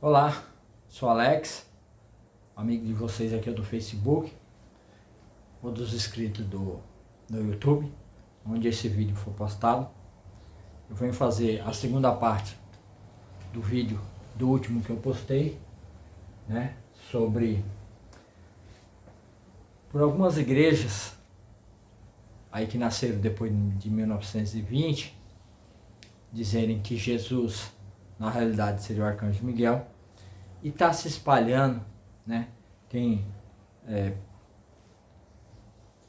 Olá, sou Alex, amigo de vocês aqui do Facebook, ou dos inscritos do YouTube, onde esse vídeo for postado. Eu venho fazer a segunda parte do vídeo do último que eu postei, né, sobre por algumas igrejas aí que nasceram depois de 1920, dizerem que Jesus na realidade seria o Arcanjo Miguel, e está se espalhando, né? E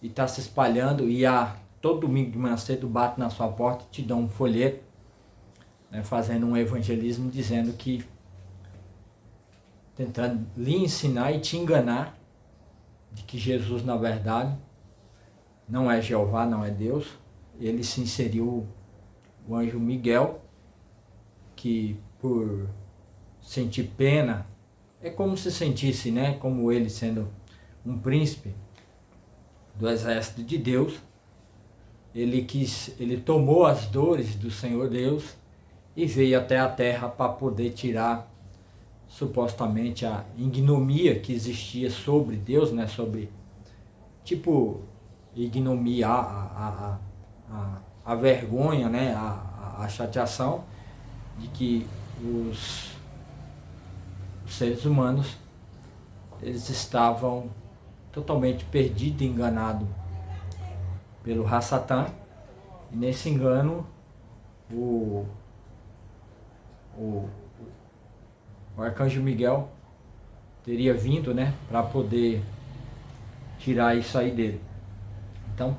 está se espalhando, e todo domingo de manhã cedo bate na sua porta e te dão um folheto, né, fazendo um evangelismo, dizendo que, tentando lhe ensinar e te enganar de que Jesus na verdade não é Jeová, não é Deus. Ele se inseriu o anjo Miguel, que por sentir pena, é como se sentisse, né, como ele sendo um príncipe do exército de Deus, ele tomou as dores do Senhor Deus e veio até a terra para poder tirar supostamente a ignomia que existia sobre Deus, né, sobre, tipo, ignomia, a vergonha, né, a chateação de que os seres humanos, eles estavam totalmente perdidos, enganados pelo Ra-Satã, e nesse engano o Arcanjo Miguel teria vindo, né, para poder tirar isso aí dele. Então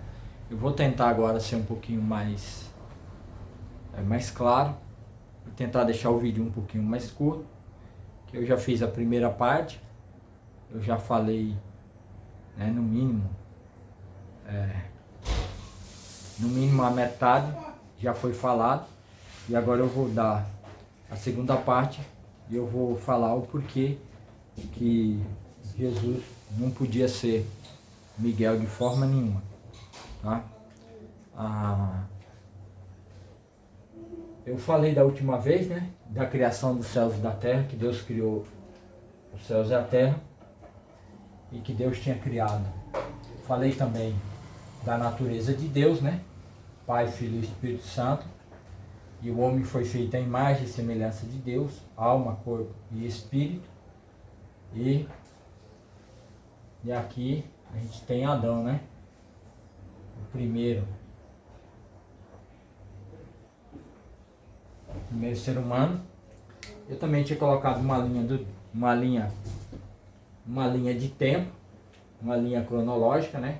eu vou tentar agora ser um pouquinho mais claro e tentar deixar o vídeo um pouquinho mais curto, que eu já fiz a primeira parte, eu já falei, né, no mínimo a metade já foi falado, e agora eu vou dar a segunda parte e eu vou falar o porquê que Jesus não podia ser Miguel de forma nenhuma, tá? Eu falei da última vez, né, da criação dos céus e da terra, que Deus criou os céus e a terra, e que Deus tinha criado. Falei também da natureza de Deus, né, Pai, Filho e Espírito Santo, e o homem foi feito à imagem e semelhança de Deus, alma, corpo e espírito, e aqui a gente tem Adão, né, o primeiro ser humano. Eu também tinha colocado uma linha de tempo, uma linha cronológica, né?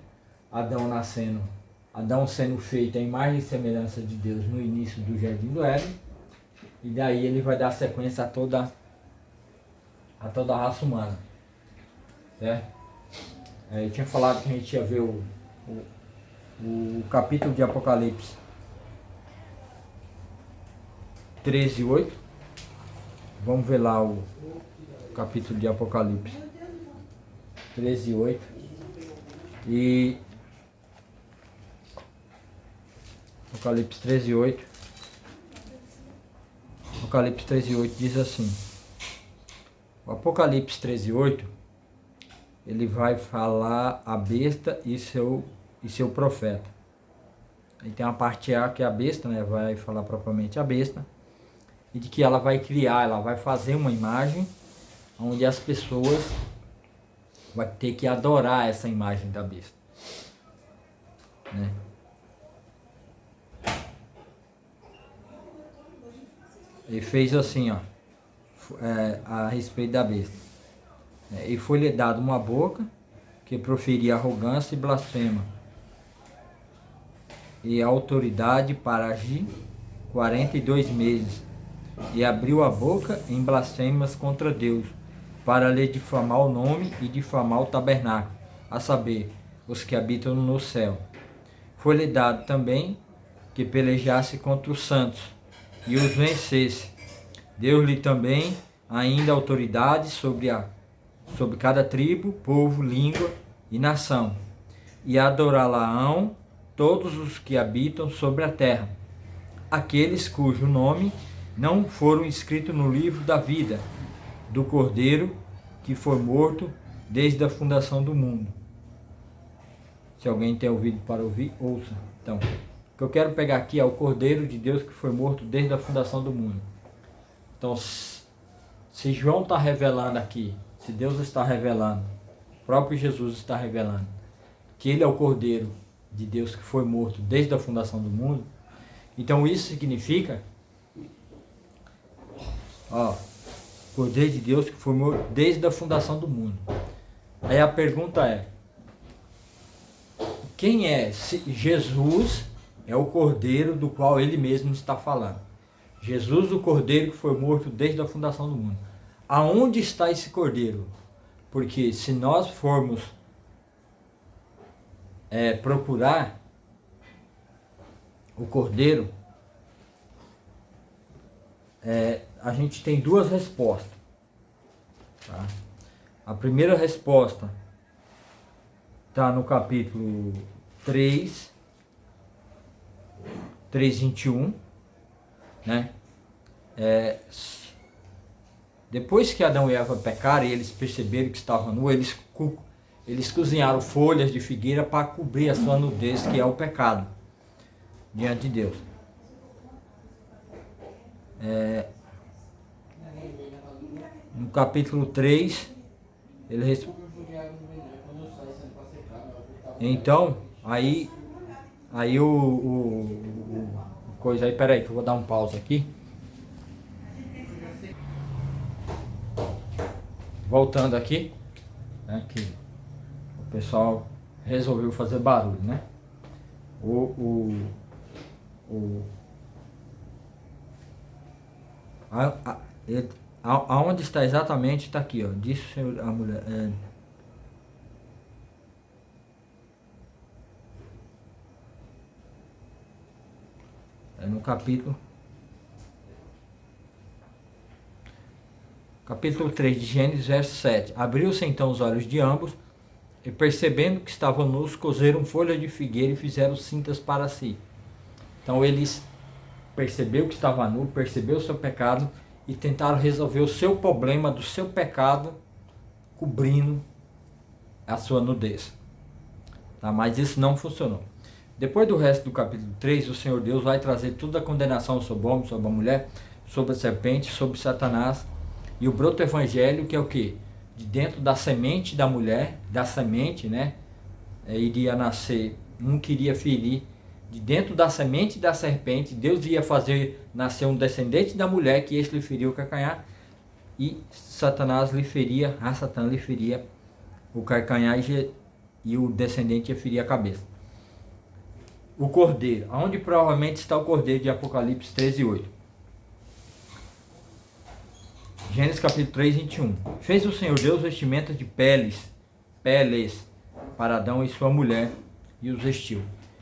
Adão sendo feito à imagem e semelhança de Deus no início do Jardim do Éden, e daí ele vai dar sequência a toda a raça humana, certo? Eu tinha falado que a gente ia ver o capítulo de Apocalipse 13:8. Vamos ver lá o capítulo de Apocalipse 13:8. E Apocalipse 13:8. Apocalipse 13:8 diz assim. O Apocalipse 13:8, ele vai falar a besta e seu profeta. Aí tem uma parte A que é a besta, né? Vai falar propriamente a besta, e de que ela vai criar, ela vai fazer uma imagem onde as pessoas vão ter que adorar essa imagem da besta, né? Ele fez assim, ó, a respeito da besta. E foi-lhe dado uma boca que proferia arrogância e blasfema, e autoridade para agir 42 meses, e abriu a boca em blasfemas contra Deus, para lhe difamar o nome e difamar o tabernáculo, a saber, os que habitam no céu. Foi-lhe dado também que pelejasse contra os santos e os vencesse. Deu-lhe também ainda autoridade sobre cada tribo, povo, língua e nação, e adorá-la-ão todos os que habitam sobre a terra, aqueles cujo nome não foram escritos no livro da vida do Cordeiro que foi morto desde a fundação do mundo. Se alguém tem ouvido para ouvir, ouça. Então, o que eu quero pegar aqui é o Cordeiro de Deus que foi morto desde a fundação do mundo. Então, se João está revelando aqui, se Deus está revelando, o próprio Jesus está revelando que ele é o Cordeiro de Deus que foi morto desde a fundação do mundo, então isso significa, Cordeiro de Deus que foi morto desde a fundação do mundo. Aí a pergunta é, quem é? Jesus é o Cordeiro do qual ele mesmo está falando. Jesus, o Cordeiro que foi morto desde a fundação do mundo. Aonde está esse Cordeiro? Porque se nós formos procurar o Cordeiro, a gente tem duas respostas. Tá? A primeira resposta está no capítulo 3:21, né? Depois que Adão e Eva pecaram e eles perceberam que estavam nus, eles cozinharam folhas de figueira para cobrir a sua nudez, que é o pecado, diante de Deus. No capítulo 3, ele então, aí coisa aí, peraí, que eu vou dar um pause aqui. Voltando aqui, né, que o pessoal resolveu fazer barulho, né? Aonde está exatamente, está aqui, ó. Disse o Senhor, a mulher. No capítulo 3 de Gênesis, verso 7. Abriu-se então os olhos de ambos, e percebendo que estavam nus, coseram folhas de figueira e fizeram cintas para si. Então eles perceberam que estava nu, percebeu o seu pecado e tentaram resolver o seu problema do seu pecado, cobrindo a sua nudez. Tá? Mas isso não funcionou. Depois do resto do capítulo 3, o Senhor Deus vai trazer toda a condenação sobre o homem, sobre a mulher, sobre a serpente, sobre Satanás. E o broto evangelho, que é o quê? De dentro da semente da mulher, da semente, né? Iria nascer, um queria ferir. De dentro da semente da serpente, Deus ia fazer nascer um descendente da mulher, que este lhe feria o calcanhar. E Satanás lhe feria, Satã lhe feria o calcanhar e o descendente ia ferir a cabeça. O Cordeiro, aonde provavelmente está o Cordeiro de Apocalipse 13:8. Gênesis capítulo 3:21. Fez o Senhor Deus vestimentas de peles para Adão e sua mulher e os vestiu.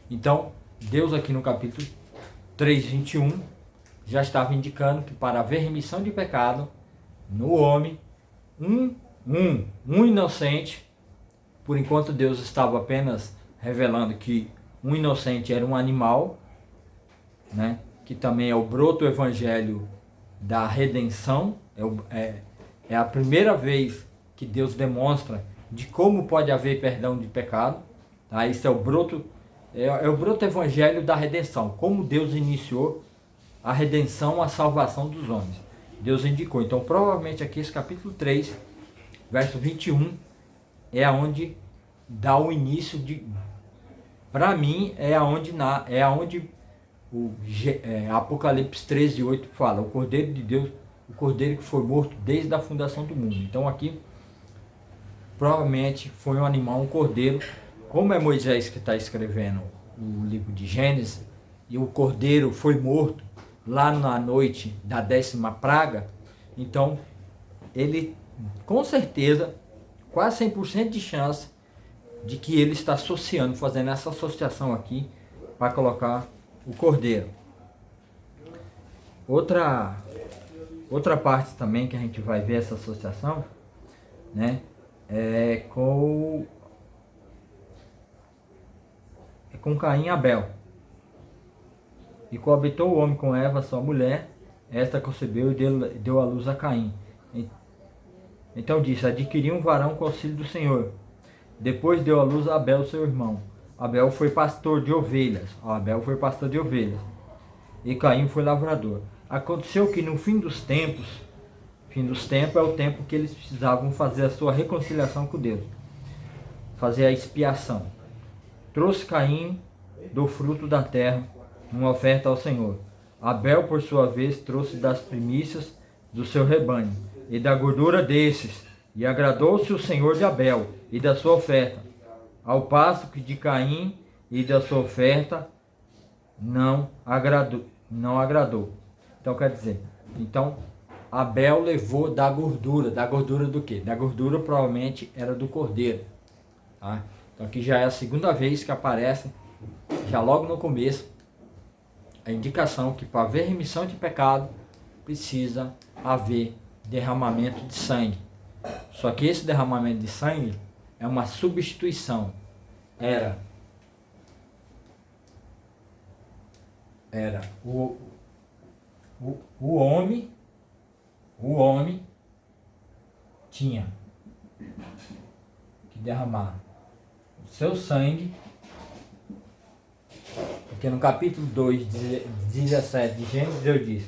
Então, Deus aqui no capítulo 3:21 já estava indicando que para haver remissão de pecado no homem, um inocente, por enquanto Deus estava apenas revelando que um inocente era um animal, né? Que também é o broto evangelho da redenção, é a primeira vez que Deus demonstra de como pode haver perdão de pecado, tá? Isso é o broto evangelho da redenção, como Deus iniciou a redenção, a salvação dos homens. Deus indicou. Então, provavelmente aqui esse capítulo 3, verso 21, é aonde dá o início de... Para mim, é aonde Apocalipse 13:8 fala, o Cordeiro de Deus, o Cordeiro que foi morto desde a fundação do mundo. Então aqui, provavelmente foi um animal, um cordeiro, como é Moisés que está escrevendo o livro de Gênesis, e o cordeiro foi morto lá na noite da 10ª praga, então ele, com certeza, quase 100% de chance de que ele está associando, fazendo essa associação aqui, para colocar o cordeiro. Outra parte também que a gente vai ver essa associação, né, é com Caim e Abel. E coabitou o homem com Eva, sua mulher, esta concebeu e deu à luz a Caim. Então disse: adquiri um varão com auxílio do Senhor. Depois deu à luz a Abel, seu irmão. Abel foi pastor de ovelhas. Abel foi pastor de ovelhas. E Caim foi lavrador. Aconteceu que no fim dos tempos é o tempo que eles precisavam fazer a sua reconciliação com Deus, fazer a expiação. Trouxe Caim do fruto da terra uma oferta ao Senhor. Abel, por sua vez, trouxe das primícias do seu rebanho e da gordura desses, e agradou-se o Senhor de Abel e da sua oferta, ao passo que de Caim e da sua oferta não agradou. Então quer dizer, Abel levou da gordura do quê? Da gordura provavelmente era do cordeiro, tá? Então aqui já é a segunda vez que aparece, já logo no começo, a indicação que para haver remissão de pecado precisa haver derramamento de sangue. Só que esse derramamento de sangue é uma substituição. Era o homem tinha que derramar o seu sangue, porque no capítulo 2, 17 de Gênesis, Deus diz: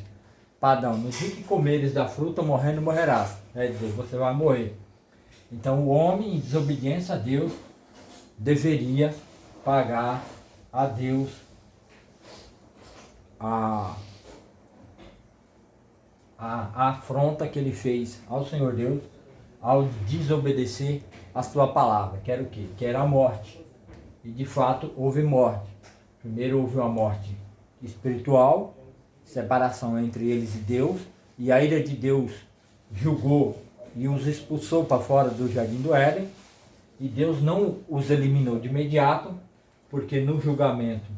Padão, no dia que comeres da fruta, morrendo morrerás. Quer dizer, você vai morrer. Então o homem, em desobediência a Deus, deveria pagar a Deus a afronta que ele fez ao Senhor Deus ao desobedecer a sua palavra, que era o quê? Que era a morte. E de fato houve morte. Primeiro houve uma morte espiritual, separação entre eles e Deus, e a ira de Deus julgou e os expulsou para fora do jardim do Éden, e Deus não os eliminou de imediato, porque no julgamento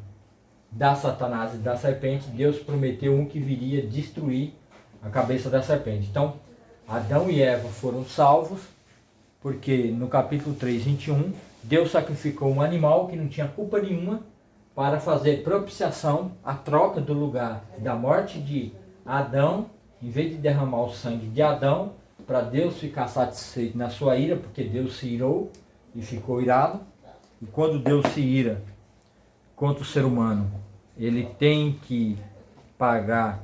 da Satanás e da serpente, Deus prometeu um que viria destruir a cabeça da serpente. Então, Adão e Eva foram salvos, porque no capítulo 3, 21, Deus sacrificou um animal que não tinha culpa nenhuma, para fazer propiciação, a troca do lugar da morte de Adão, em vez de derramar o sangue de Adão, para Deus ficar satisfeito na sua ira, porque Deus se irou e ficou irado. E quando Deus se ira contra o ser humano, ele tem que pagar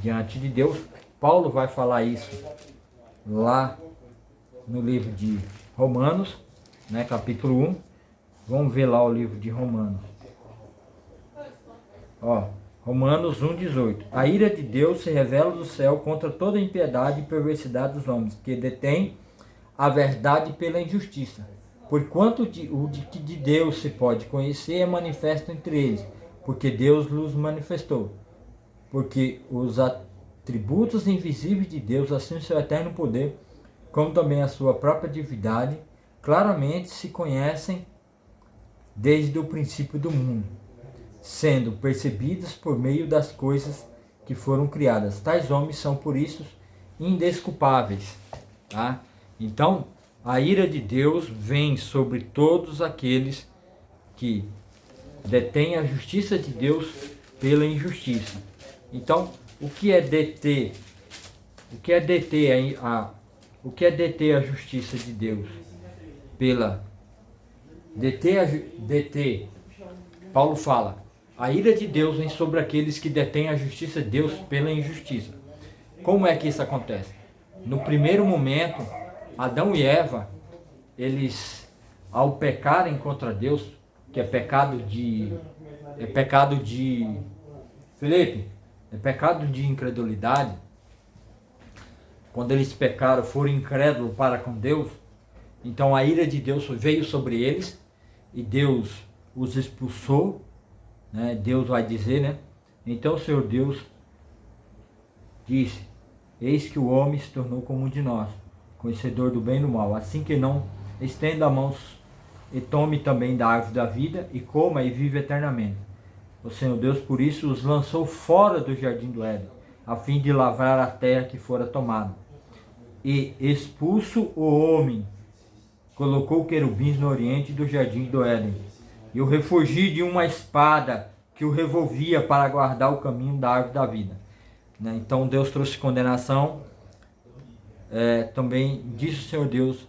diante de Deus. Paulo vai falar isso lá no livro de Romanos, né, capítulo 1. Vamos ver lá o livro de Romanos. Romanos 1,18. A ira de Deus se revela do céu contra toda impiedade e perversidade dos homens, que detêm a verdade pela injustiça. Porquanto o que de Deus se pode conhecer é manifesto entre eles, porque Deus lhes manifestou. Porque os atributos invisíveis de Deus, assim o seu eterno poder, como também a sua própria divindade, claramente se conhecem desde o princípio do mundo, sendo percebidas por meio das coisas que foram criadas. Tais homens são, por isso, indesculpáveis. Tá? Então, a ira de Deus vem sobre todos aqueles que detêm a justiça de Deus pela injustiça. Então, o que é deter? O que é deter a justiça de Deus? Deter, Paulo fala, a ira de Deus vem sobre aqueles que detêm a justiça de Deus pela injustiça. Como é que isso acontece? No primeiro momento, Adão e Eva, eles, ao pecarem contra Deus, que é pecado de incredulidade, quando eles pecaram, foram incrédulos para com Deus, então a ira de Deus veio sobre eles, e Deus os expulsou, né? Deus vai dizer, né? Então o Senhor Deus disse: eis que o homem se tornou como um de nós, conhecedor do bem e do mal, assim que não estenda as mãos e tome também da árvore da vida, e coma e vive eternamente. O Senhor Deus, por isso, os lançou fora do jardim do Éden, a fim de lavrar a terra que fora tomada. E expulso o homem, colocou querubins no oriente do jardim do Éden, e o refugiu de uma espada que o revolvia para guardar o caminho da árvore da vida. Então Deus trouxe condenação também disse o Senhor Deus,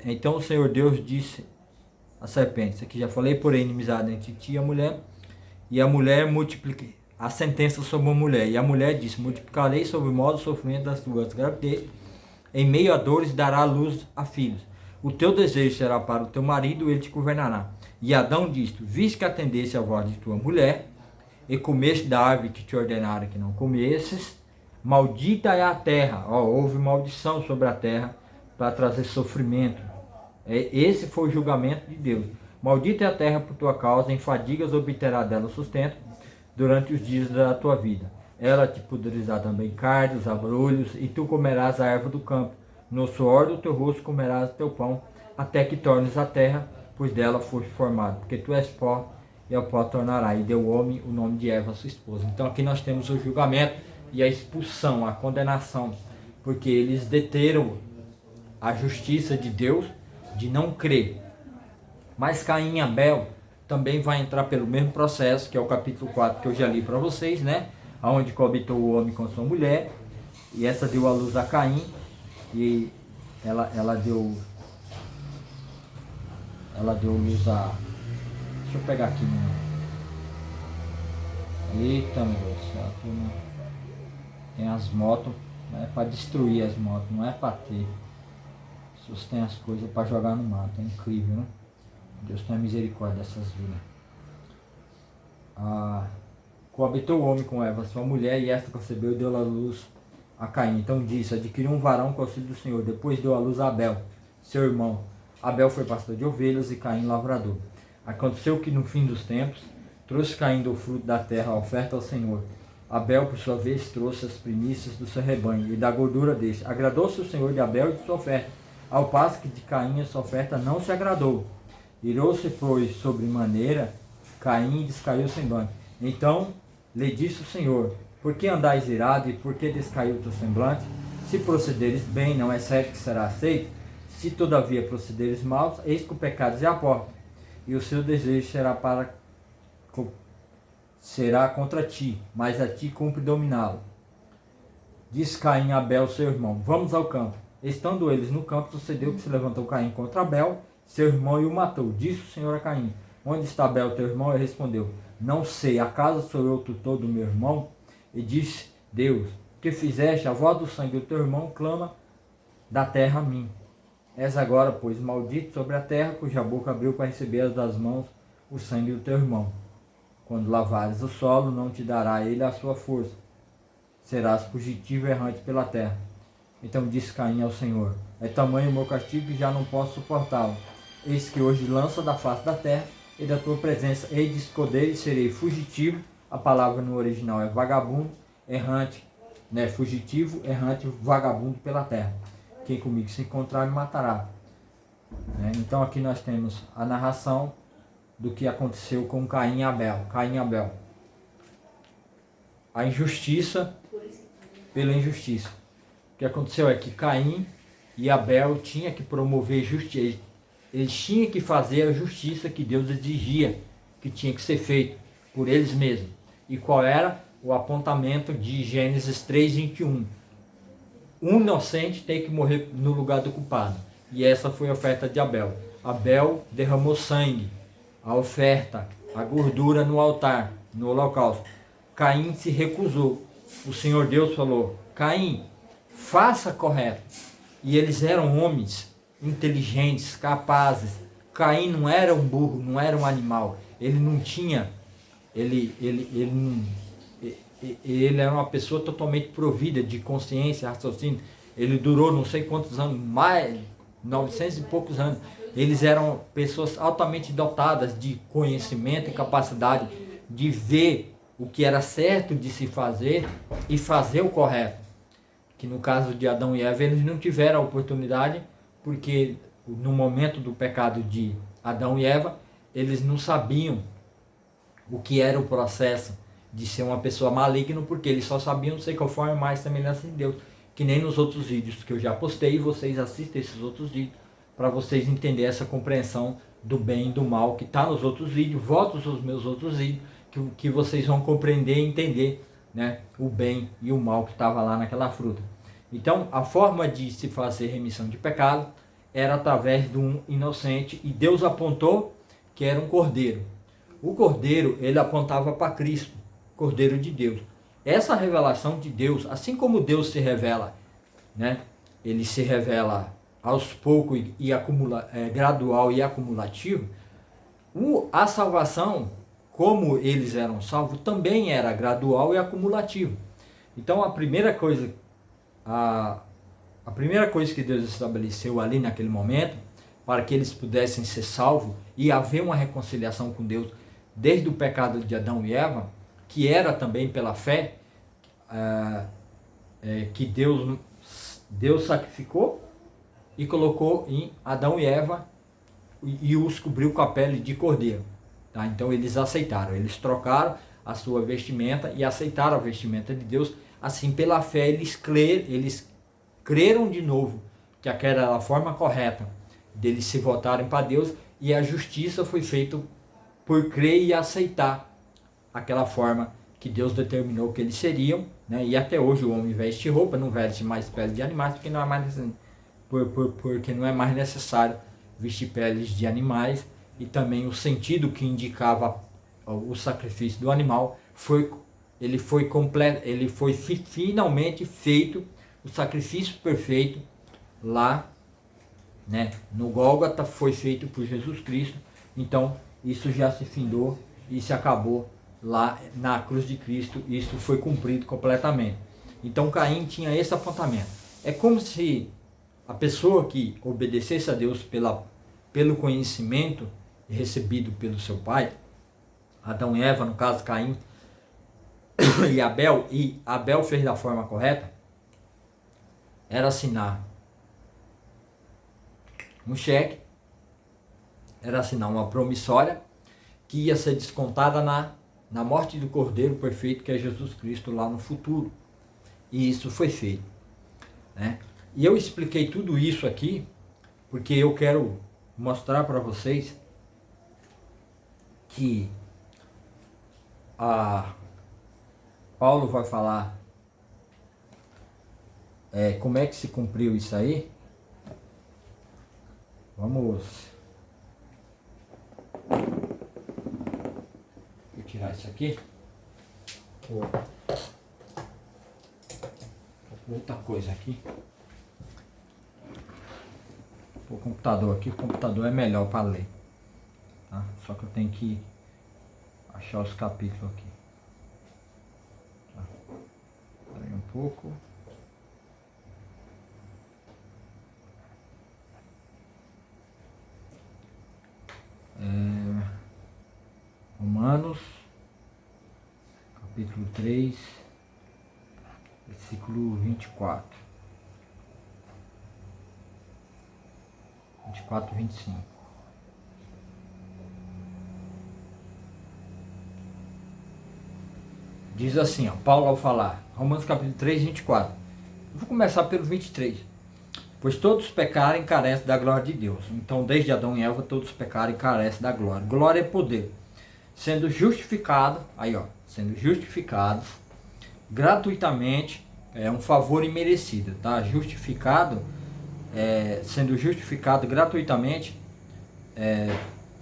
então o Senhor Deus disse à serpente, isso aqui já falei, porém inimizade entre ti e a mulher multiplique a sentença sobre a mulher, e a mulher disse, multiplicarei sobre o modo sofrimento das tuas gravidez, em meio a dores dará a luz a filhos, o teu desejo será para o teu marido, ele te governará. E Adão disse, visto que atendeste a voz de tua mulher, e comeste da árvore que te ordenara que não comesses, maldita é a terra. Houve maldição sobre a terra para trazer sofrimento. Esse foi o julgamento de Deus. Maldita é a terra por tua causa, em fadigas obterá dela o sustento durante os dias da tua vida. Ela te poderizá também cardos, abrolhos, e tu comerás a erva do campo. No suor do teu rosto comerás o teu pão, até que tornes a terra, pois dela foste formado. Porque tu és pó, e ao pó tornará. E deu o homem o nome de Eva, sua esposa. Então aqui nós temos o julgamento e a expulsão, a condenação. Porque eles deteram a justiça de Deus de não crer. Mas Caim e Abel também vai entrar pelo mesmo processo, que é o capítulo 4 que eu já li para vocês, né? Onde coabitou o homem com sua mulher, e essa deu a luz a Caim, e ela deu luz a... Deixa eu pegar aqui. Eita, meu Deus do céu, tem as motos, é para destruir as motos, não é para ter. As pessoas têm as coisas para jogar no mato, é incrível, né? Deus tenha misericórdia dessas vidas. Coabitou o homem com Eva, sua mulher, e esta concebeu e deu a luz a Caim. Então disse, adquiriu um varão com o auxílio do Senhor. Depois deu a luz a Abel, seu irmão. Abel foi pastor de ovelhas e Caim lavrador. Aconteceu que no fim dos tempos, trouxe Caim do fruto da terra a oferta ao Senhor. Abel, por sua vez, trouxe as primícias do seu rebanho e da gordura deste. Agradou-se o Senhor de Abel e de sua oferta, ao passo que de Caim a sua oferta não se agradou. Irou-se, pois, sobremaneira Caim, e descaiu o semblante. Então lhe disse o Senhor, por que andais irado e por que descaiu o teu semblante? Se procederes bem, não é certo que será aceito? Se todavia procederes mal, eis que o pecado é a porta, e o seu desejo será contra ti, mas a ti cumpre dominá-lo. Disse Caim a Abel, seu irmão, vamos ao campo. Estando eles no campo, sucedeu que se levantou Caim contra Abel, seu irmão, e o matou. Disse o Senhor a Caim, onde está Abel, teu irmão? Ele respondeu, não sei, acaso sou eu o tutor do meu irmão? E disse Deus, que fizeste? A voz do sangue do teu irmão clama da terra a mim. És agora, pois, maldito sobre a terra, cuja boca abriu para receber das mãos o sangue do teu irmão. Quando lavares o solo, não te dará ele a sua força. Serás fugitivo e errante pela terra. Então disse Caim ao Senhor, é tamanho o meu castigo que já não posso suportá-lo. Eis que hoje lança da face da terra, e da tua presença hei de esconder e serei fugitivo. A palavra no original é vagabundo, errante, né? Fugitivo, errante, vagabundo pela terra. Quem comigo se encontrar me matará. Né? Então aqui nós temos a narração do que aconteceu com Caim e Abel. Caim e Abel. A injustiça pela injustiça. O que aconteceu é que Caim e Abel tinham que promover justiça. Eles tinham que fazer a justiça que Deus exigia, que tinha que ser feito por eles mesmos. E qual era? O apontamento de Gênesis 3:21. Um inocente tem que morrer no lugar do culpado. E essa foi a oferta de Abel. Abel derramou sangue, a oferta, a gordura no altar, no holocausto. Caim se recusou. O Senhor Deus falou, Caim, faça correto. E eles eram homens inteligentes, capazes. Caim não era um burro, não era um animal. Ele não tinha, ele era uma pessoa totalmente provida de consciência, raciocínio. Ele durou não sei quantos anos, mais 900 e poucos anos. Eles eram pessoas altamente dotadas de conhecimento e capacidade de ver o que era certo de se fazer e fazer o correto. Que no caso de Adão e Eva, eles não tiveram a oportunidade, porque no momento do pecado de Adão e Eva, eles não sabiam o que era o processo de ser uma pessoa maligna, porque eles só sabiam ser conforme mais semelhança de Deus, que nem nos outros vídeos que eu já postei, e vocês assistem esses outros vídeos, para vocês entenderem essa compreensão do bem e do mal que está nos outros vídeos. Volto aos meus outros vídeos, que vocês vão compreender e entender, né, o bem e o mal que estava lá naquela fruta. Então, a forma de se fazer remissão de pecado era através de um inocente, e Deus apontou que era um cordeiro. O cordeiro, ele apontava para Cristo, Cordeiro de Deus. Essa revelação de Deus, assim como Deus se revela, né? Ele se revela aos poucos e gradual e acumulativo. A salvação, como eles eram salvos, também era gradual e acumulativo. Então, a primeira coisa que Deus estabeleceu ali naquele momento, para que eles pudessem ser salvos e haver uma reconciliação com Deus desde o pecado de Adão e Eva, que era também pela fé, que Deus sacrificou e colocou em Adão e Eva e os cobriu com a pele de cordeiro. Tá? Então eles aceitaram, eles trocaram a sua vestimenta e aceitaram a vestimenta de Deus. Assim, pela fé, eles creram de novo que aquela era a forma correta deles se voltarem para Deus, e a justiça foi feita por crer e aceitar aquela forma que Deus determinou que eles seriam, né? E até hoje o homem veste roupa, não veste mais pele de animais, porque não é mais necessário vestir peles de animais, e também o sentido que indicava o sacrifício do animal foi finalmente feito, o sacrifício perfeito lá, né, no Gólgota, foi feito por Jesus Cristo. Então isso já se findou e se acabou lá na cruz de Cristo. Isso foi cumprido completamente. Então Caim tinha esse apontamento. É como se a pessoa que obedecesse a Deus pelo conhecimento recebido pelo seu pai, Adão e Eva, no caso Caim e Abel fez da forma correta, era assinar um cheque, era assinar uma promissória que ia ser descontada na morte do Cordeiro perfeito, que é Jesus Cristo, lá no futuro. E isso foi feito, né? E eu expliquei tudo isso aqui porque eu quero mostrar para vocês que Paulo vai falar como é que se cumpriu isso aí. Vamos tirar isso aqui. Vou outra coisa aqui. O computador aqui, o computador é melhor para ler, tá? Só que eu tenho que achar os capítulos aqui. Tá? Espera aí um pouco. Romanos, capítulo 3, versículo 24, 25. Diz assim, ó, Paulo ao falar, Romanos capítulo 3, 24. Eu vou começar pelo 23. Pois todos pecaram e carecem da glória de Deus. Então, desde Adão e Eva, todos pecaram e carecem da glória. Glória é poder. Sendo justificado, sendo justificado gratuitamente, é um favor imerecido, tá? Sendo justificado gratuitamente,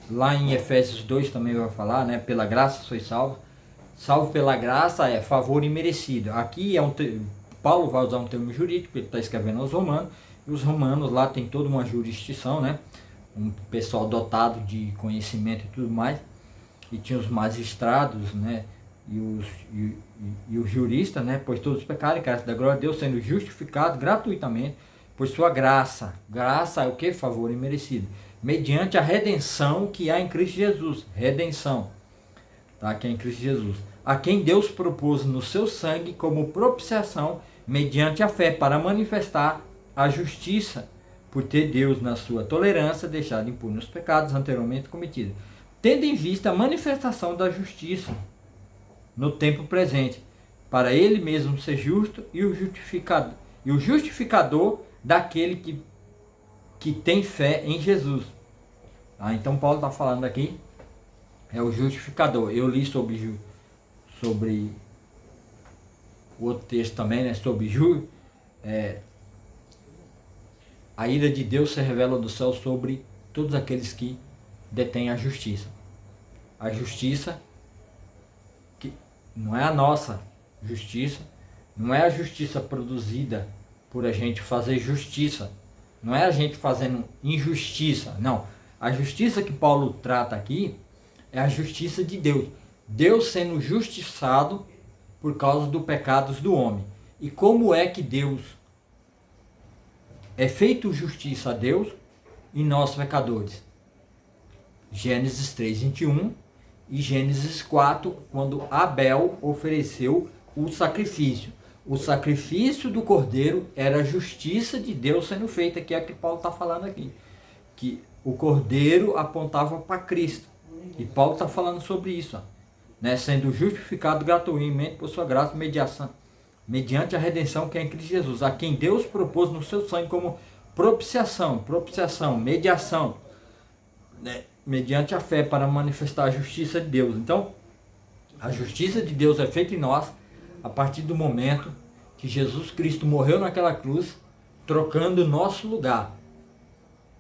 lá em Efésios 2 também vai falar, né? Pela graça sois salvo. Salvo pela graça é favor imerecido. Aqui Paulo vai usar um termo jurídico, ele está escrevendo aos romanos, e os romanos lá tem toda uma jurisdição, né? Um pessoal dotado de conhecimento e tudo mais, e tinha os magistrados, né? E os juristas, né? Pois todos pecaram e carecem da glória de Deus, sendo justificados gratuitamente por sua graça. Graça é o que? Favor imerecido. Mediante a redenção que há em Cristo Jesus. Redenção, tá? Que é em Cristo Jesus. A quem Deus propôs no seu sangue como propiciação, mediante a fé, para manifestar a justiça, por ter Deus, na sua tolerância, deixado impune os pecados anteriormente cometidos, tendo em vista a manifestação da justiça no tempo presente, para ele mesmo ser justo e o justificador daquele que tem fé em Jesus. Então Paulo está falando aqui, é o justificador. Eu li sobre o outro texto também, né, sobre a ira de Deus se revela do céu sobre todos aqueles que detêm a justiça. A justiça que não é a nossa justiça, não é a justiça produzida por a gente fazer justiça, não é a gente fazendo injustiça, não. A justiça que Paulo trata aqui é a justiça de Deus. Deus sendo justiçado por causa dos pecados do homem. E como é que Deus é feito justiça a Deus e nós pecadores? Gênesis 3:21 e Gênesis 4, quando Abel ofereceu o sacrifício. O sacrifício do cordeiro era a justiça de Deus sendo feita, que é o que Paulo está falando aqui. Que o cordeiro apontava para Cristo. E Paulo está falando sobre isso, ó, né? Sendo justificado gratuitamente por sua graça mediante a redenção que é em Cristo Jesus, a quem Deus propôs no seu sangue como propiciação, mediação, né? Mediante a fé para manifestar a justiça de Deus. Então, a justiça de Deus é feita em nós a partir do momento que Jesus Cristo morreu naquela cruz, trocando o nosso lugar.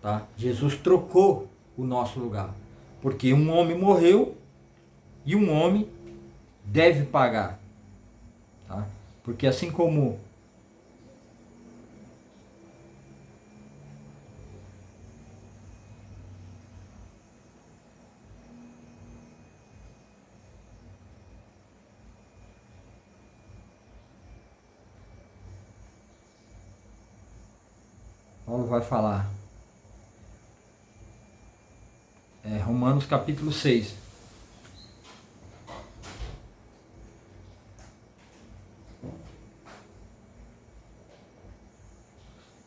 Tá? Jesus trocou o nosso lugar. Porque um homem morreu e um homem deve pagar. Tá? Porque assim como Paulo vai falar, Romanos capítulo 6.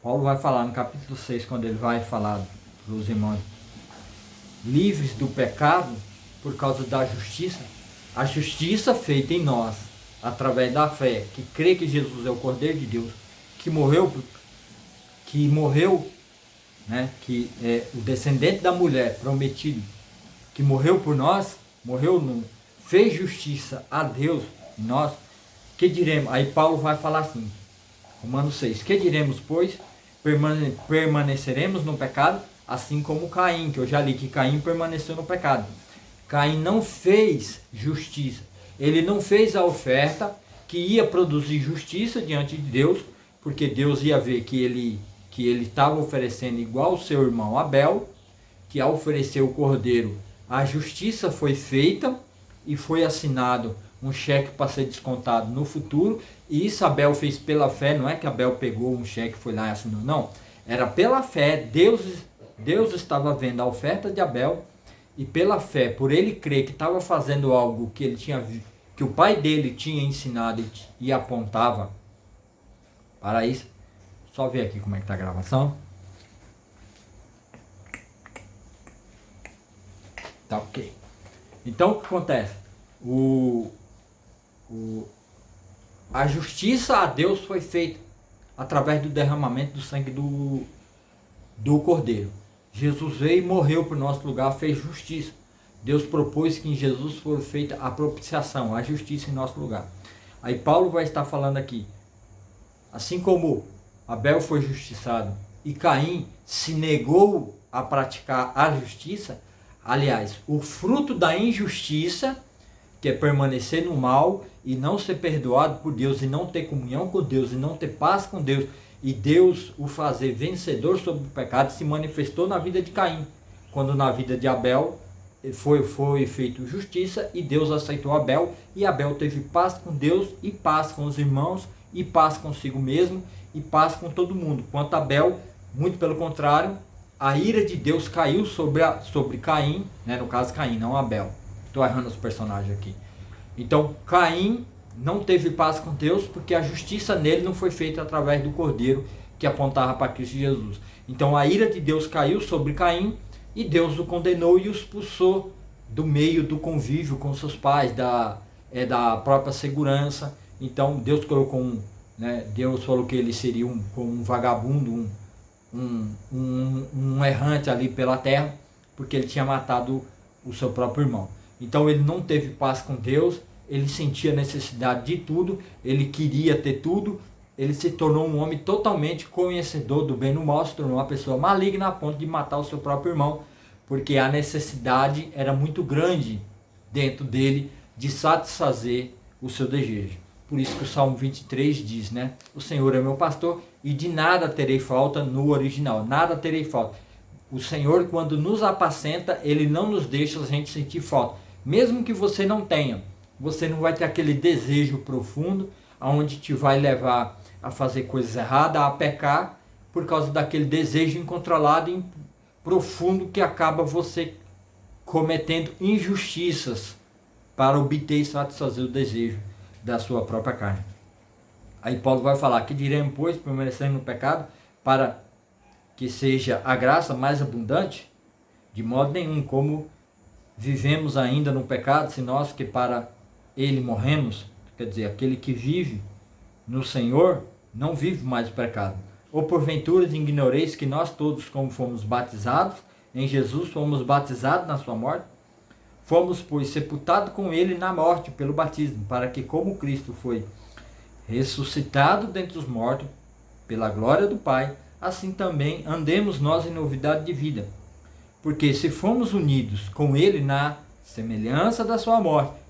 Paulo vai falar no capítulo 6, quando ele vai falar para os irmãos livres do pecado por causa da justiça, a justiça feita em nós, através da fé, que crê que Jesus é o Cordeiro de Deus, que morreu, né, que é o descendente da mulher prometido, que morreu por nós, fez justiça a Deus em nós, que diremos? Aí Paulo vai falar assim, Romanos 6, que diremos, pois? Permaneceremos no pecado, assim como Caim, que eu já li que Caim permaneceu no pecado. Caim não fez justiça, ele não fez a oferta que ia produzir justiça diante de Deus, porque Deus ia ver que ele estava oferecendo igual o seu irmão Abel, que ao oferecer o cordeiro, a justiça foi feita e foi assinado um cheque para ser descontado no futuro, e isso Abel fez pela fé, não é que Abel pegou um cheque e foi lá e assinou, não, era pela fé. Deus estava vendo a oferta de Abel, e pela fé, por ele crer que estava fazendo algo que ele tinha, que o pai dele tinha ensinado e apontava para isso. Só ver aqui como é que está a gravação. Tá ok. Então o que acontece? A justiça a Deus foi feita através do derramamento do sangue do Cordeiro. Jesus veio e morreu por nosso lugar, fez justiça. Deus propôs que em Jesus fosse feita a propiciação, a justiça em nosso lugar. Aí Paulo vai estar falando aqui, assim como Abel foi justiçado e Caim se negou a praticar a justiça, aliás, o fruto da injustiça, que é permanecer no mal e não ser perdoado por Deus, e não ter comunhão com Deus, e não ter paz com Deus, e Deus o fazer vencedor sobre o pecado, se manifestou na vida de Caim, quando na vida de Abel foi feito justiça, e Deus aceitou Abel, e Abel teve paz com Deus, e paz com os irmãos, e paz consigo mesmo, e paz com todo mundo. Quanto a Abel, muito pelo contrário, a ira de Deus caiu sobre Caim, né? No caso Caim, não Abel. Estou errando os personagens aqui. Então Caim não teve paz com Deus, porque a justiça nele não foi feita através do Cordeiro que apontava para Cristo Jesus. Então a ira de Deus caiu sobre Caim, e Deus o condenou e o expulsou do meio do convívio com seus pais, da própria segurança. Então Deus colocou Deus falou que ele seria como um vagabundo, um errante ali pela terra, porque ele tinha matado o seu próprio irmão. Então ele não teve paz com Deus, ele sentia necessidade de tudo, ele queria ter tudo, ele se tornou um homem totalmente conhecedor do bem e do mal, se tornou uma pessoa maligna a ponto de matar o seu próprio irmão, porque a necessidade era muito grande dentro dele de satisfazer o seu desejo. Por isso que o Salmo 23 diz, né? O Senhor é meu pastor e de nada terei falta no original, nada terei falta. O Senhor, quando nos apacenta, Ele não nos deixa a gente sentir falta. Mesmo que você não tenha, você não vai ter aquele desejo profundo, aonde te vai levar a fazer coisas erradas, a pecar, por causa daquele desejo incontrolado e profundo que acaba você cometendo injustiças para obter e satisfazer o desejo da sua própria carne. Aí Paulo vai falar: que diremos, pois, permanecendo no pecado, para que seja a graça mais abundante? De modo nenhum. Como vivemos ainda no pecado, se nós que para ele morremos? Quer dizer, aquele que vive no Senhor não vive mais o pecado. Ou porventura ignoreis que nós todos, como fomos batizados em Jesus, fomos batizados na sua morte? Fomos, pois, sepultados com ele na morte pelo batismo, para que, como Cristo foi ressuscitado dentre os mortos pela glória do Pai, assim também andemos nós em novidade de vida. Porque se fomos unidos com ele na semelhança da sua morte,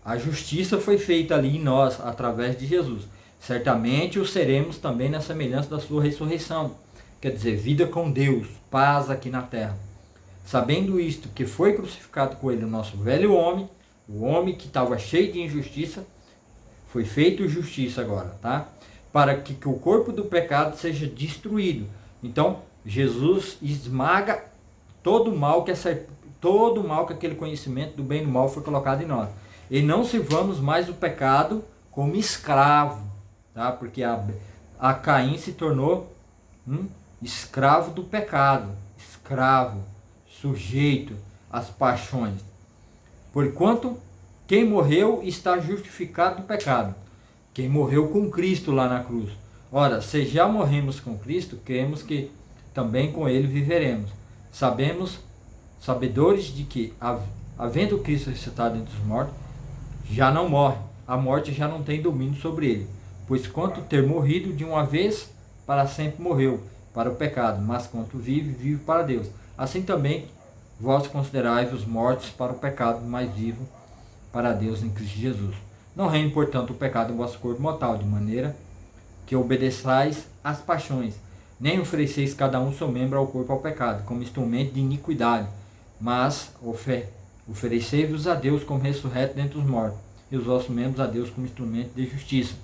a justiça foi feita ali em nós, através de Jesus. Certamente o seremos também na semelhança da sua ressurreição. Quer dizer, vida com Deus, paz aqui na terra. Sabendo isto, que foi crucificado com ele o nosso velho homem, o homem que estava cheio de injustiça, foi feito justiça agora, tá? Para que o corpo do pecado seja destruído. Então, Jesus esmaga todo o mal que aquele conhecimento do bem e do mal foi colocado em nós. E não sirvamos mais o pecado como escravo, tá? Porque a Caim se tornou escravo do pecado, escravo, sujeito às paixões. Porquanto quem morreu está justificado do pecado. Quem morreu com Cristo lá na cruz. Ora, se já morremos com Cristo, cremos que também com ele viveremos. Sabedores de que, havendo Cristo ressuscitado entre os mortos, já não morre. A morte já não tem domínio sobre ele. Pois quanto ter morrido de uma vez, para sempre morreu para o pecado. Mas quanto vive, vive para Deus. Assim também vós considerais os mortos para o pecado, mas vivo para Deus em Cristo Jesus. Não reine, portanto, o pecado em vosso corpo mortal, de maneira que obedeçais às paixões, nem ofereceis cada um seu membro ao corpo ao pecado, como instrumento de iniquidade, mas oferecei-vos a Deus como ressurreto dentre os mortos, e os vossos membros a Deus como instrumento de justiça,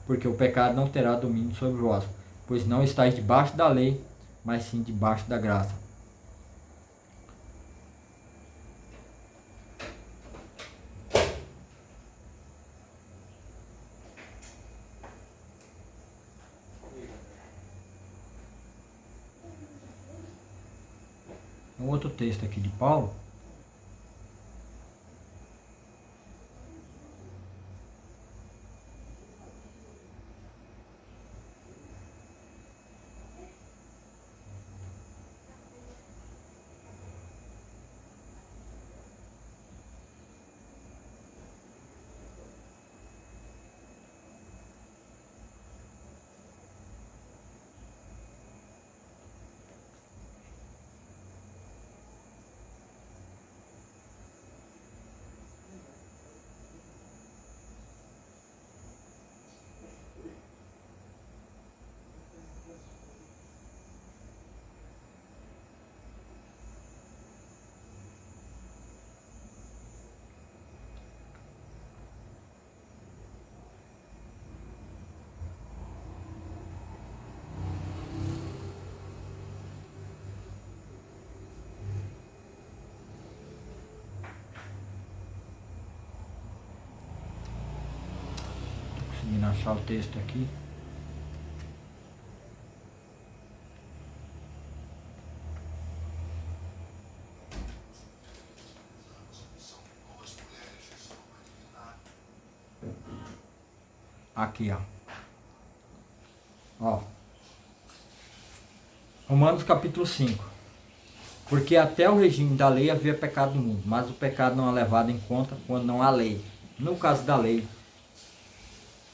porque o pecado não terá domínio sobre vós, pois não estáis debaixo da lei, mas sim debaixo da graça. Um outro texto aqui de Paulo. Conseguindo achar o texto aqui. Aqui, ó. Romanos capítulo 5. Porque até o regime da lei havia pecado no mundo, mas o pecado não é levado em conta quando não há lei. No caso da lei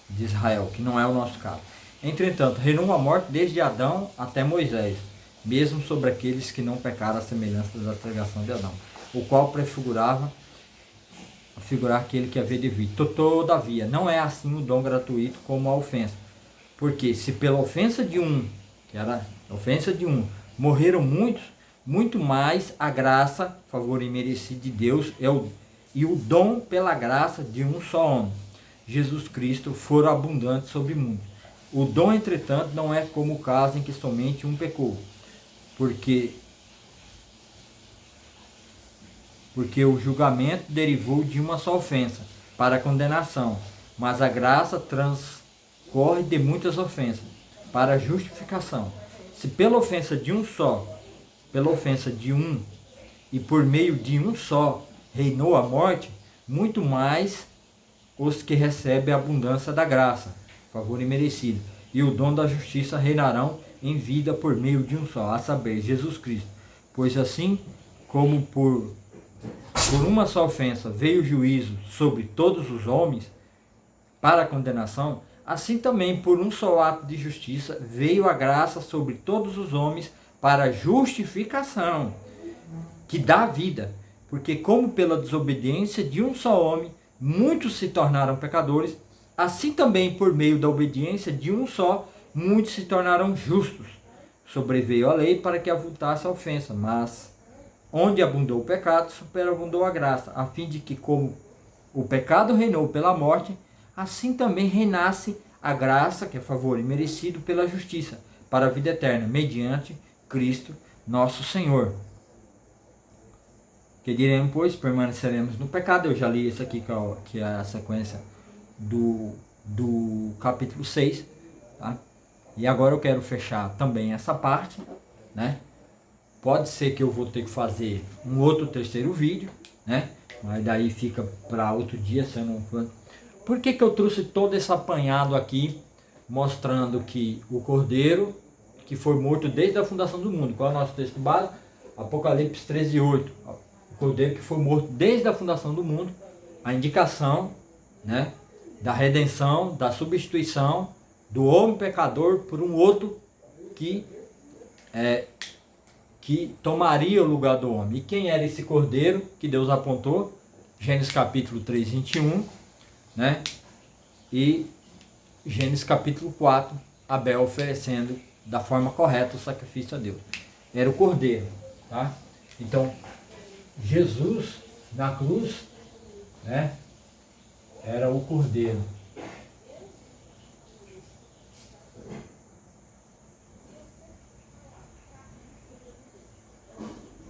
de Israel, que não é o nosso caso. Entretanto, reinou a morte desde Adão até Moisés, mesmo sobre aqueles que não pecaram à semelhança da transgressão de Adão, o qual prefigurava figurar aquele que havia de vir. Todavia, não é assim o dom gratuito como a ofensa. Porque se pela ofensa de um, que era a ofensa de um, morreram muitos, muito mais a graça, favor imerecido de Deus, e o dom pela graça de um só homem, Jesus Cristo, foram abundantes sobre muitos. O dom, entretanto, não é como o caso em que somente um pecou, porque o julgamento derivou de uma só ofensa, para a condenação, mas a graça transcorre de muitas ofensas, para a justificação. Se pela ofensa de um só, pela ofensa de um, e por meio de um só, reinou a morte, muito mais os que recebem a abundância da graça, favor imerecido, e o dom da justiça reinarão em vida por meio de um só, a saber, Jesus Cristo. Pois assim como por uma só ofensa veio o juízo sobre todos os homens para a condenação, assim também por um só ato de justiça veio a graça sobre todos os homens para a justificação, que dá vida. Porque como pela desobediência de um só homem muitos se tornaram pecadores, assim também por meio da obediência de um só muitos se tornaram justos. Sobreveio a lei para que avultasse a ofensa, mas onde abundou o pecado, superabundou a graça, a fim de que, como o pecado reinou pela morte, assim também reinasse a graça, que é favor imerecido, pela justiça, para a vida eterna, mediante Cristo nosso Senhor. Que diremos, pois, permaneceremos no pecado. Eu já li isso aqui, que é a sequência do capítulo 6. Tá? E agora eu quero fechar também essa parte, né? Pode ser que eu vou ter que fazer um outro terceiro vídeo, né? Mas daí fica para outro dia, se eu não... Por que eu trouxe todo esse apanhado aqui, mostrando que o Cordeiro, que foi morto desde a fundação do mundo, qual é o nosso texto básico? Apocalipse 13:8. O Cordeiro que foi morto desde a fundação do mundo, a indicação, né, da redenção, da substituição do homem pecador por um outro que tomaria o lugar do homem. E quem era esse Cordeiro que Deus apontou? Gênesis capítulo 3, 21, né? E Gênesis capítulo 4, Abel oferecendo da forma correta o sacrifício a Deus. Era o Cordeiro, tá? Então, Jesus na cruz, né? Era o Cordeiro.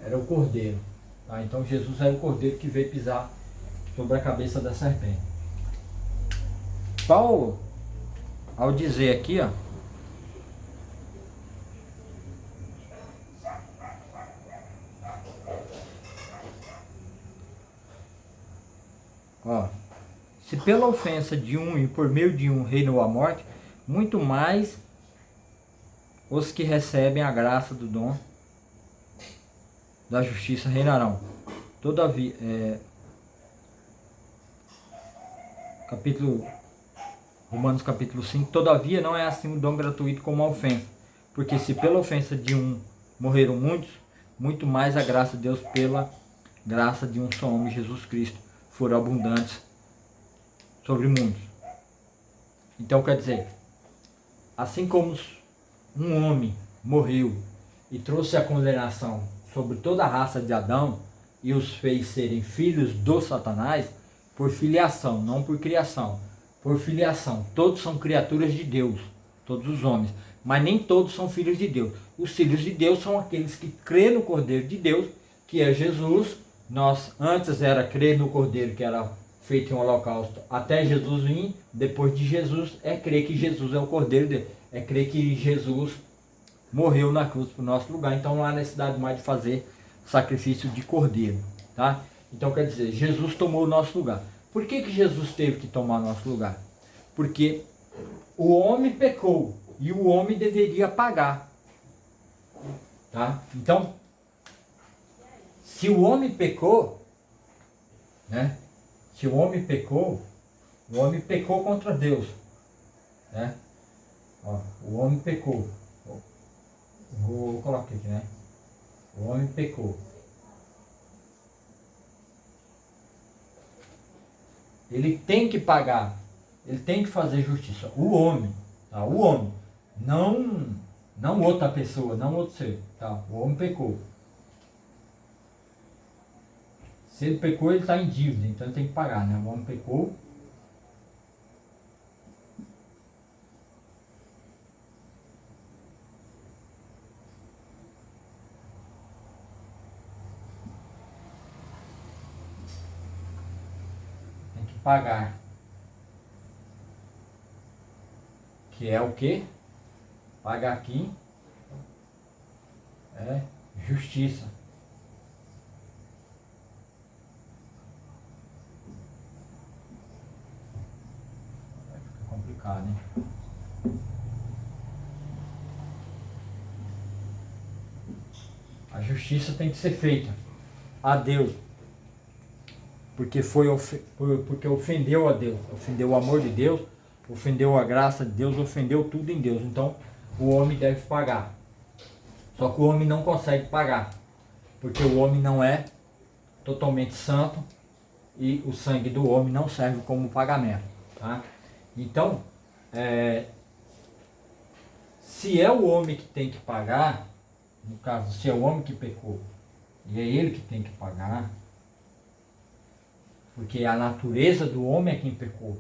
Era o Cordeiro. Tá? Então Jesus era o Cordeiro que veio pisar sobre a cabeça da serpente. Paulo, ao dizer aqui, se pela ofensa de um e por meio de um reinou a morte, muito mais os que recebem a graça do dom da justiça reinarão. Todavia, Romanos capítulo 5, todavia não é assim o dom gratuito como a ofensa, porque se pela ofensa de um morreram muitos, muito mais a graça de Deus pela graça de um só homem, Jesus Cristo, foram abundantes sobre muitos. Então quer dizer, assim como um homem morreu e trouxe a condenação sobre toda a raça de Adão e os fez serem filhos do Satanás, por filiação, não por criação, por filiação. Todos são criaturas de Deus, todos os homens, mas nem todos são filhos de Deus. Os filhos de Deus são aqueles que crêem no Cordeiro de Deus, que é Jesus. Nós antes era crer no Cordeiro que era feito em holocausto até Jesus vir. Depois de Jesus é crer que Jesus é o Cordeiro de Deus, é crer que Jesus morreu na cruz para o nosso lugar. Então não há necessidade mais de fazer sacrifício de cordeiro, tá? Então quer dizer, Jesus tomou o nosso lugar. Por que Jesus teve que tomar o nosso lugar? Porque o homem pecou e o homem deveria pagar, tá? Então, se o homem pecou, né? Se o homem pecou contra Deus, né? Ó, o homem pecou. Vou colocar aqui, né? O homem pecou. Ele tem que pagar. Ele tem que fazer justiça. O homem, tá? O homem. Não outra pessoa, não outro ser. Tá? O homem pecou. Se ele pecou, ele está em dívida, então ele tem que pagar, né? O homem pecou. Tem que pagar. Que é o quê? Pagar aqui é justiça. Vai ficar complicado, né? A justiça tem que ser feita a Deus. Porque porque ofendeu a Deus, ofendeu o amor de Deus, ofendeu a graça de Deus, ofendeu tudo em Deus. Então o homem deve pagar. Só que o homem não consegue pagar, porque o homem não é totalmente santo e o sangue do homem não serve como pagamento. Tá? Então, se é o homem que tem que pagar, no caso, se é o homem que pecou e é ele que tem que pagar, porque a natureza do homem é quem pecou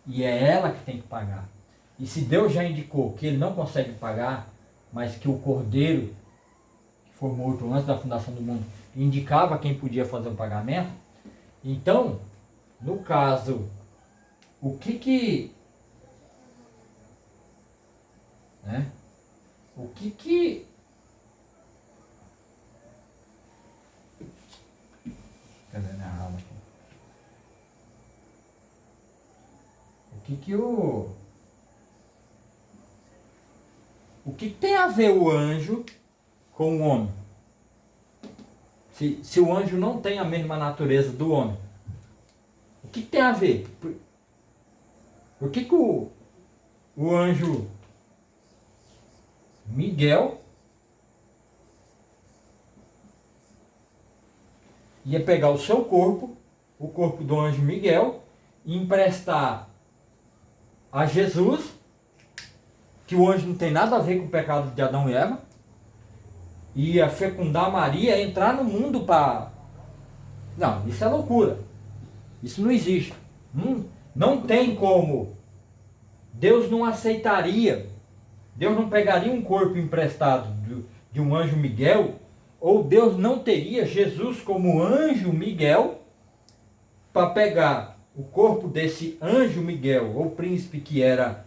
e é ela que tem que pagar. E se Deus já indicou que ele não consegue pagar, mas que o Cordeiro, que foi morto antes da fundação do mundo, indicava quem podia fazer o pagamento, então, no caso, o que cadê minha aula aqui? O que tem a ver o anjo com o homem? Se o anjo não tem a mesma natureza do homem, o que tem a ver? Por que o anjo Miguel ia pegar o seu corpo, o corpo do anjo Miguel, e emprestar a Jesus, que o anjo não tem nada a ver com o pecado de Adão e Eva, ia fecundar Maria, entrar no mundo para... Não, isso é loucura. Isso não existe. Não tem como. Deus não aceitaria. Deus não pegaria um corpo emprestado de um anjo Miguel, ou Deus não teria Jesus como anjo Miguel para pegar o corpo desse anjo Miguel, ou príncipe que era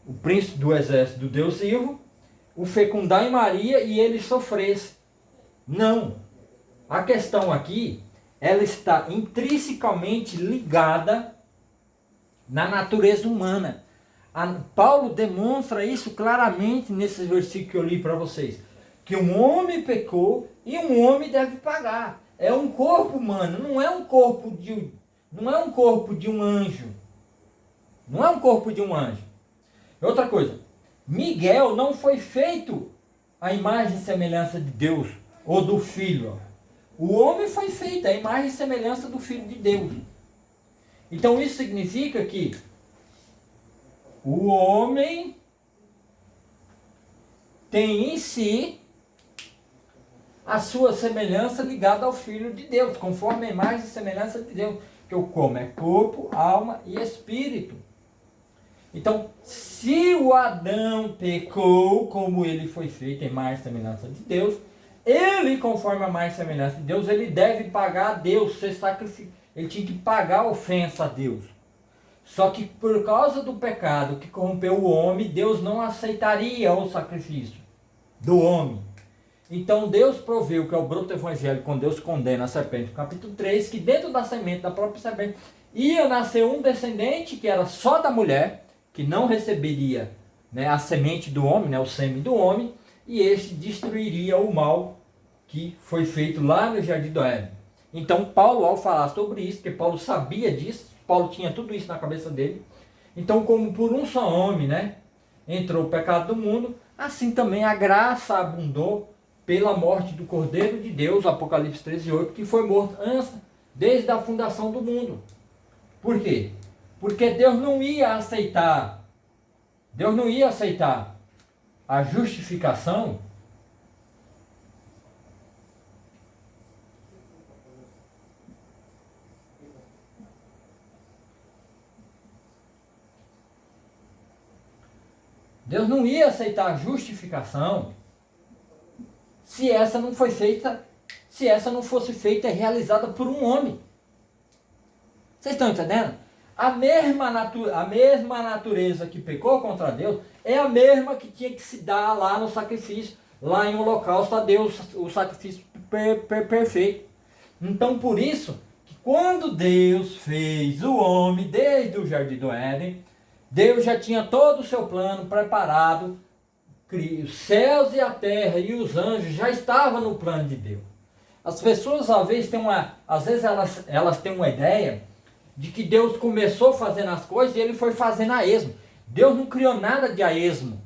o príncipe do exército do Deus vivo, o fecundar em Maria e ele sofresse. Não. A questão aqui, ela está intrinsecamente ligada na natureza humana. Paulo demonstra isso claramente nesses versículos que eu li para vocês. Que um homem pecou e um homem deve pagar. É um corpo humano, não é um corpo de um anjo. Não é um corpo de um anjo. Outra coisa, Miguel não foi feito à imagem e semelhança de Deus ou do Filho. O homem foi feito à imagem e semelhança do Filho de Deus. Então isso significa que o homem tem em si a sua semelhança ligada ao Filho de Deus, conforme a imagem e semelhança de Deus. Que o como é corpo, alma e espírito. Então, se o Adão pecou, como ele foi feito em imagem e semelhança de Deus, ele, conforme a imagem e semelhança de Deus, ele deve pagar a Deus, ser sacrificado. Ele tinha que pagar a ofensa a Deus. Só que por causa do pecado que corrompeu o homem, Deus não aceitaria o sacrifício do homem. Então Deus proveu, que é o broto evangélico, quando Deus condena a serpente, no capítulo 3, que dentro da semente da própria serpente ia nascer um descendente que era só da mulher, que não receberia, né, a semente do homem, né, o sêmen do homem, e este destruiria o mal que foi feito lá no Jardim do Éden. Então Paulo, ao falar sobre isso, porque Paulo sabia disso, Paulo tinha tudo isso na cabeça dele, então como por um só homem, né, entrou o pecado do mundo, assim também a graça abundou pela morte do Cordeiro de Deus, Apocalipse 13:8, que foi morto antes, desde a fundação do mundo. Por quê? Porque Deus não ia aceitar a justificação Deus não ia aceitar a justificação se essa não fosse feita e realizada por um homem. Vocês estão entendendo? A mesma natureza que pecou contra Deus é a mesma que tinha que se dar lá no sacrifício, lá em holocausto a Deus, o sacrifício perfeito. Então, por isso, que quando Deus fez o homem desde o Jardim do Éden, Deus já tinha todo o seu plano preparado, os céus e a terra e os anjos já estavam no plano de Deus. As pessoas às vezes elas têm uma ideia de que Deus começou fazendo as coisas e ele foi fazendo a esmo. Deus não criou nada de a esmo.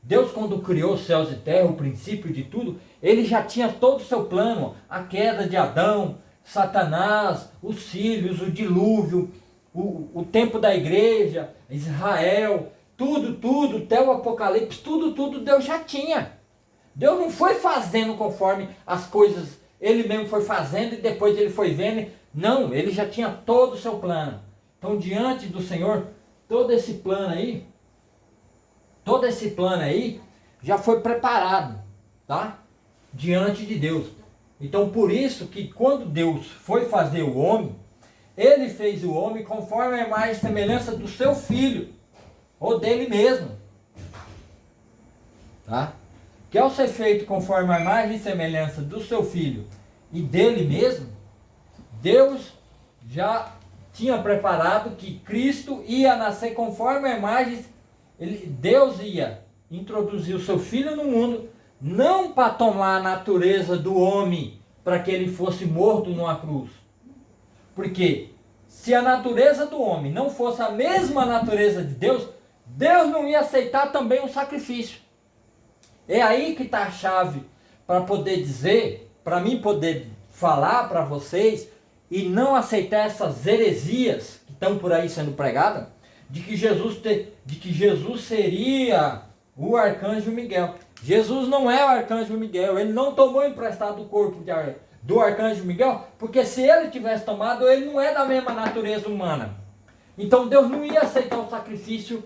Deus, quando criou os céus e terra, o princípio de tudo, ele já tinha todo o seu plano, a queda de Adão, Satanás, os filhos, o dilúvio, o tempo da igreja, Israel, tudo, até o Apocalipse, tudo Deus já tinha. Deus não foi fazendo conforme as coisas, ele mesmo foi fazendo e depois ele foi vendo. Não, ele já tinha todo o seu plano. Então, diante do Senhor, todo esse plano aí, já foi preparado, tá? Diante de Deus. Então, por isso que quando Deus foi fazer o homem, ele fez o homem conforme a imagem e semelhança do seu filho, ou dele mesmo. Tá? Que ao ser feito conforme a imagem e semelhança do seu filho e dele mesmo, Deus já tinha preparado que Cristo ia nascer conforme a imagem. Deus ia introduzir o seu filho no mundo, não para tomar a natureza do homem, para que ele fosse morto numa cruz. Porque se a natureza do homem não fosse a mesma natureza de Deus, Deus não ia aceitar também o sacrifício. É aí que está a chave para poder dizer, para mim poder falar para vocês e não aceitar essas heresias que estão por aí sendo pregadas, de que Jesus seria o arcanjo Miguel. Jesus não é o arcanjo Miguel, ele não tomou emprestado o corpo do arcanjo Miguel, porque se ele tivesse tomado, ele não é da mesma natureza humana. Então Deus não ia aceitar o sacrifício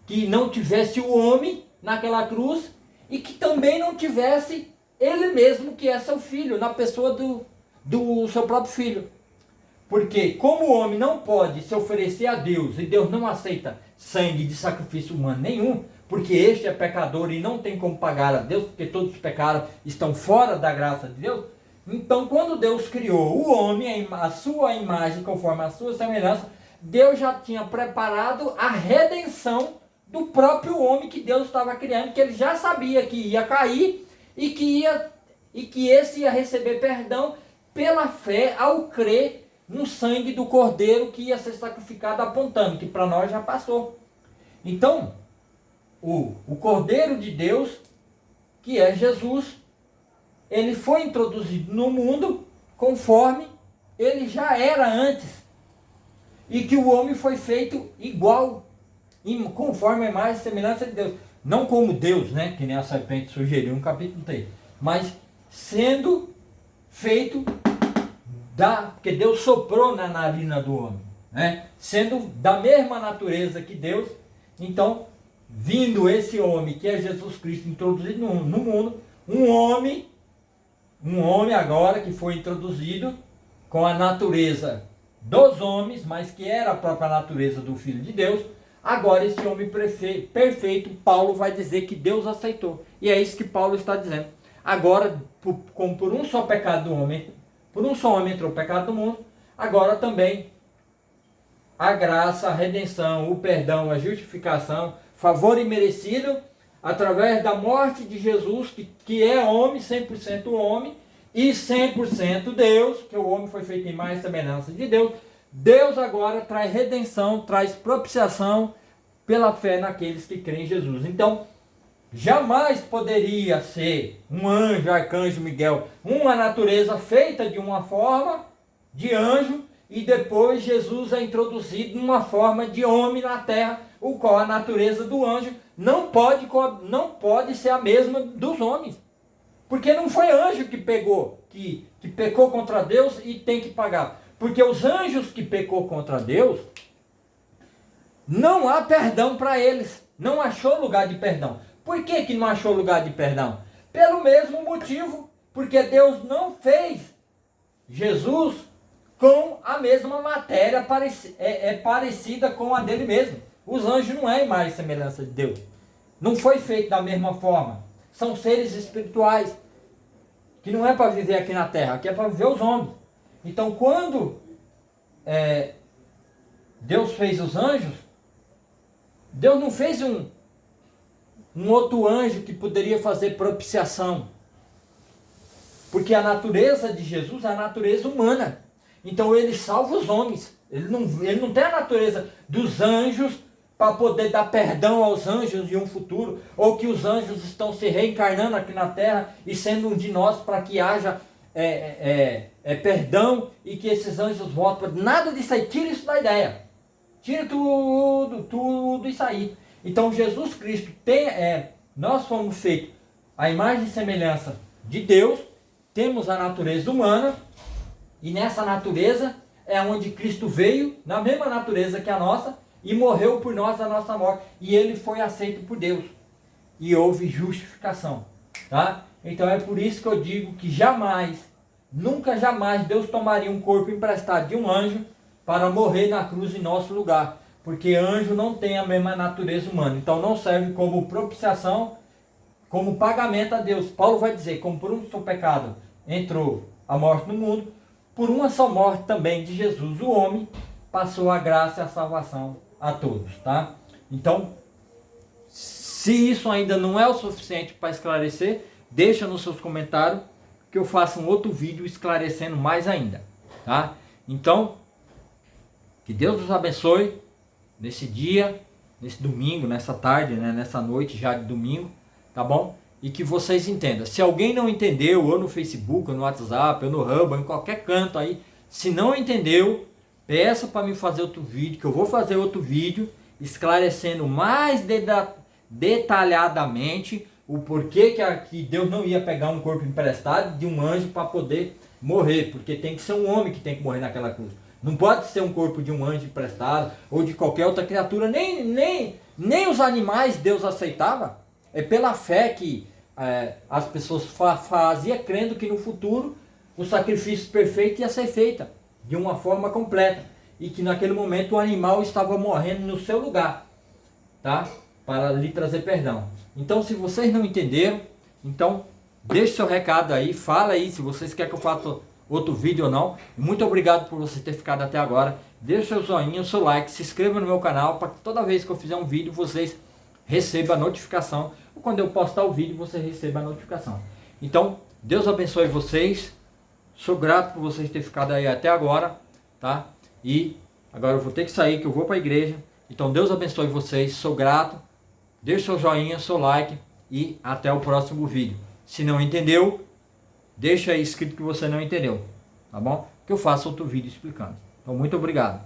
que não tivesse o homem naquela cruz e que também não tivesse ele mesmo, que é seu filho, na pessoa do seu próprio filho. Porque como o homem não pode se oferecer a Deus e Deus não aceita sangue de sacrifício humano nenhum, porque este é pecador e não tem como pagar a Deus, porque todos os pecados estão fora da graça de Deus. Então, quando Deus criou o homem, a sua imagem, conforme a sua semelhança, Deus já tinha preparado a redenção do próprio homem que Deus estava criando, que ele já sabia que ia cair e que esse ia receber perdão pela fé ao crer no sangue do Cordeiro que ia ser sacrificado, apontando que para nós já passou. Então, o Cordeiro de Deus, que é Jesus, ele foi introduzido no mundo conforme ele já era antes. E que o homem foi feito igual, conforme a imagem e semelhança de Deus. Não como Deus, né? Que nem a serpente sugeriu no capítulo 3. Mas sendo feito porque Deus soprou na narina do homem, né? Sendo da mesma natureza que Deus. Então, vindo esse homem que é Jesus Cristo introduzido no mundo, um homem agora que foi introduzido com a natureza dos homens, mas que era a própria natureza do Filho de Deus. Agora esse homem perfeito, Paulo vai dizer que Deus aceitou. E é isso que Paulo está dizendo. Agora, como por um só pecado do homem, por um só homem entrou o pecado do mundo, agora também a graça, a redenção, o perdão, a justificação, favor imerecido, através da morte de Jesus, que é homem, 100% homem, e 100% Deus, que o homem foi feito em imagem e semelhança de Deus. Deus agora traz redenção, traz propiciação pela fé naqueles que creem em Jesus. Então, jamais poderia ser um anjo, arcanjo Miguel, uma natureza feita de uma forma de anjo, e depois Jesus é introduzido numa forma de homem na terra, o qual a natureza do anjo não pode ser a mesma dos homens. Porque não foi anjo que pecou contra Deus e tem que pagar. Porque os anjos que pecou contra Deus, não há perdão para eles. Não achou lugar de perdão. Por que não achou lugar de perdão? Pelo mesmo motivo. Porque Deus não fez Jesus com a mesma matéria parecida com a dele mesmo. Os anjos não é imagem e semelhança de Deus. Não foi feito da mesma forma. São seres espirituais. Que não é para viver aqui na terra. Aqui é para viver os homens. Então quando Deus fez os anjos, Deus não fez um outro anjo que poderia fazer propiciação. Porque a natureza de Jesus é a natureza humana. Então ele salva os homens. Ele não tem a natureza dos anjos para poder dar perdão aos anjos em um futuro. Ou que os anjos estão se reencarnando aqui na terra e sendo um de nós para que haja perdão e que esses anjos voltem. Nada disso aí. Tira isso da ideia. Tira tudo isso aí. Então Jesus Cristo nós fomos feitos a imagem e semelhança de Deus, temos a natureza humana, e nessa natureza é onde Cristo veio, na mesma natureza que a nossa, e morreu por nós a nossa morte, e ele foi aceito por Deus, e houve justificação, tá? Então é por isso que eu digo que jamais, nunca jamais Deus tomaria um corpo emprestado de um anjo para morrer na cruz em nosso lugar. Porque anjo não tem a mesma natureza humana. Então não serve como propiciação, como pagamento a Deus. Paulo vai dizer, como por um só pecado entrou a morte no mundo, por uma só morte também de Jesus, o homem, passou a graça e a salvação a todos. Tá? Então, se isso ainda não é o suficiente para esclarecer, deixa nos seus comentários que eu faço um outro vídeo esclarecendo mais ainda. Tá? Então, que Deus os abençoe. Nesse dia, nesse domingo, nessa tarde, né, nessa noite já de domingo, tá bom? E que vocês entendam. Se alguém não entendeu, ou no Facebook, ou no WhatsApp, ou no Hub, ou em qualquer canto aí, se não entendeu, peça para mim fazer outro vídeo, que eu vou fazer outro vídeo esclarecendo mais detalhadamente o porquê que Deus não ia pegar um corpo emprestado de um anjo para poder morrer, porque tem que ser um homem que tem que morrer naquela cruz. Não pode ser um corpo de um anjo emprestado ou de qualquer outra criatura, nem os animais Deus aceitava. É pela fé que as pessoas faziam, crendo que no futuro o sacrifício perfeito ia ser feito de uma forma completa. E que naquele momento o animal estava morrendo no seu lugar, tá? Para lhe trazer perdão. Então, se vocês não entenderam, então deixe seu recado aí, fala aí se vocês querem que eu faça outro vídeo ou não. Muito obrigado por você ter ficado até agora. Deixe seu joinha, seu like, se inscreva no meu canal para que toda vez que eu fizer um vídeo vocês recebam a notificação. Ou quando eu postar o vídeo você receba a notificação. Então, Deus abençoe vocês. Sou grato por vocês terem ficado aí até agora, tá? E agora eu vou ter que sair, que eu vou para a igreja. Então, Deus abençoe vocês. Sou grato. Deixe seu joinha, seu like e até o próximo vídeo. Se não entendeu, deixa aí escrito que você não entendeu, tá bom? Que eu faço outro vídeo explicando. Então, muito obrigado.